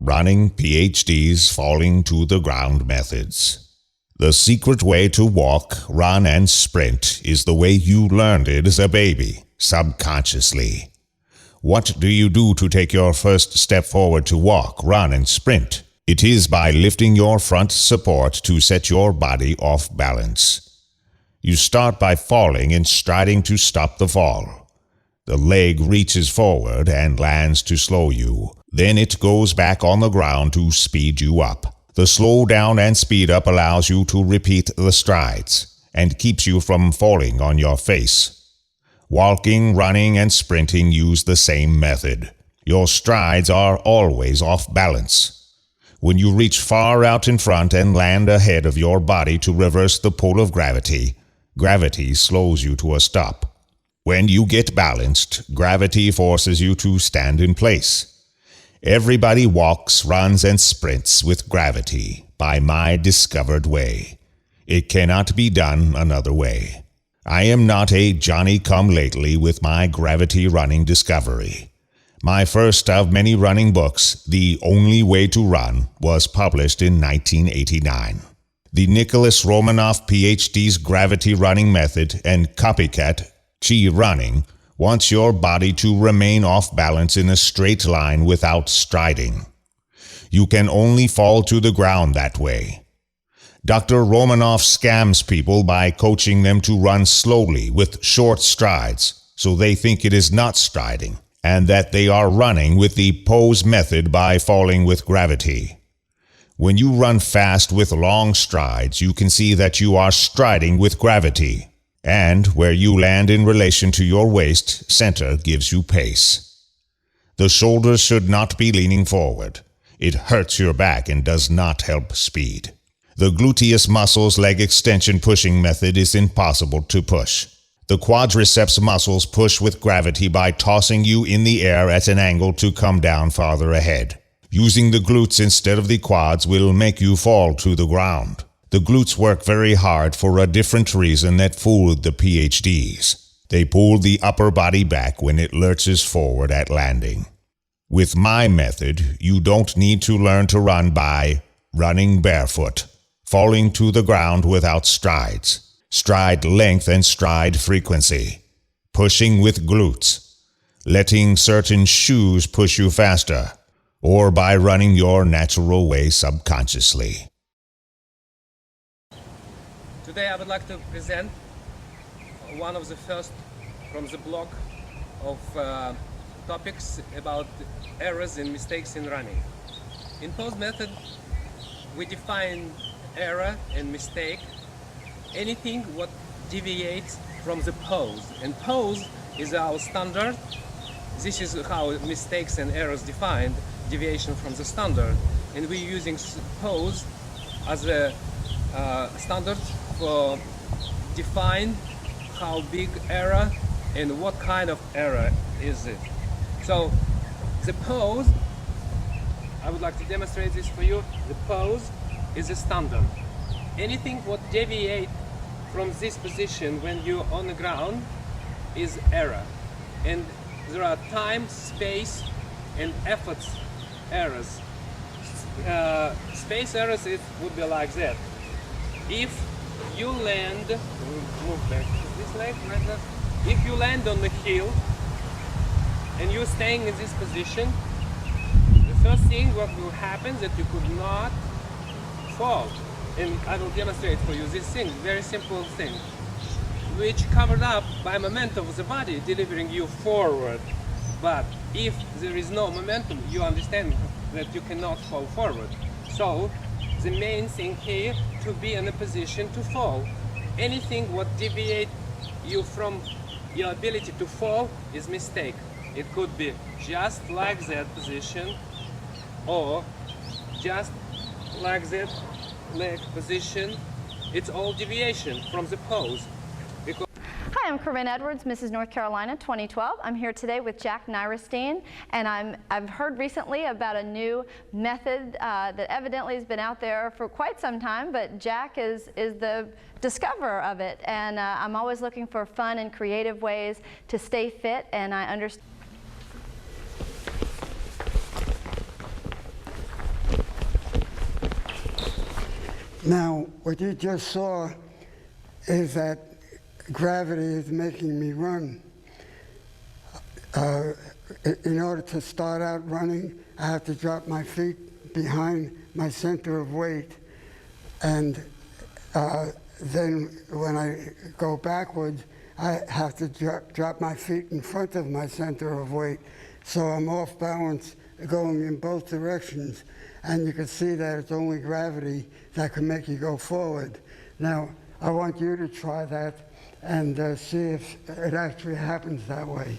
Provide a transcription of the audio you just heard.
Running PhDs Falling to the Ground Methods. The secret way to walk, run, and sprint is the way you learned it as a baby, subconsciously. What do you do to take your first step forward to walk, run, and sprint? It is by lifting your front support to set your body off balance. You start by falling and striding to stop the fall. The leg reaches forward and lands to slow you. Then it goes back on the ground to speed you up. The slow down and speed up allows you to repeat the strides and keeps you from falling on your face. Walking, running, and sprinting use the same method. Your strides are always off balance. When you reach far out in front and land ahead of your body to reverse the pull of gravity, gravity slows you to a stop. When you get balanced, gravity forces you to stand in place. Everybody walks, runs, and sprints with gravity by my discovered way. It cannot be done another way. I am not a Johnny-come-lately with my gravity running discovery. My first of many running books, The Only Way to Run, was published in 1989. The Nicholas Romanoff PhD's gravity running method and copycat, Chi running, wants your body to remain off balance in a straight line without striding. You can only fall to the ground that way. Dr. Romanoff scams people by coaching them to run slowly with short strides, so they think it is not striding, and that they are running with the pose method by falling with gravity. When you run fast with long strides, you can see that you are striding with gravity, and where you land in relation to your waist center gives you pace. The shoulders should not be leaning forward. It hurts your back and does not help speed. The gluteus muscles leg extension pushing method is impossible to push. The quadriceps muscles push with gravity by tossing you in the air at an angle to come down farther ahead. Using the glutes instead of the quads will make you fall to the ground. The glutes work very hard for a different reason that fooled the PhDs. They pull the upper body back when it lurches forward at landing. With my method, you don't need to learn to run by running barefoot, falling to the ground without strides, stride length and stride frequency, pushing with glutes, letting certain shoes push you faster, or by running your natural way subconsciously. Today I would like to present one of the first from the blog of topics about errors and mistakes in running. In pose method, we define error and mistake, anything what deviates from the pose. And pose is our standard. This is how mistakes and errors defined, deviation from the standard. And we're using pose as a standard for define how big error and what kind of error is it. So the pose, I would like to demonstrate this for you. The pose is a standard. Anything what deviate from this position when you're on the ground is error. And there are time, space, and efforts errors. Space errors would be like that. If you land, move back this leg, right now. If you land on the hill and you're staying in this position, the first thing what will happen is that you could not fall. And I will demonstrate for you this thing, very simple thing, which covered up by momentum of the body, delivering you forward. But if there is no momentum, you understand that you cannot fall forward. So the main thing here to be in a position to fall. Anything what deviate you from your ability to fall is mistake. It could be just like that position, or just like that leg position. It's all deviation from the pose. Hi, I'm Corinne Edwards, Mrs. North Carolina 2012. I'm here today with Jack Nyerstein, and I've heard recently about a new method that evidently has been out there for quite some time, but Jack is the discoverer of it, and I'm always looking for fun and creative ways to stay fit, and I understand. Now, what you just saw is that gravity is making me run. In order to start out running, I have to drop my feet behind my center of weight, and then when I go backwards, I have to drop my feet in front of my center of weight, so I'm off balance going in both directions. And you can see that it's only gravity that can make you go forward. Now, I want you to try that and see if it actually happens that way.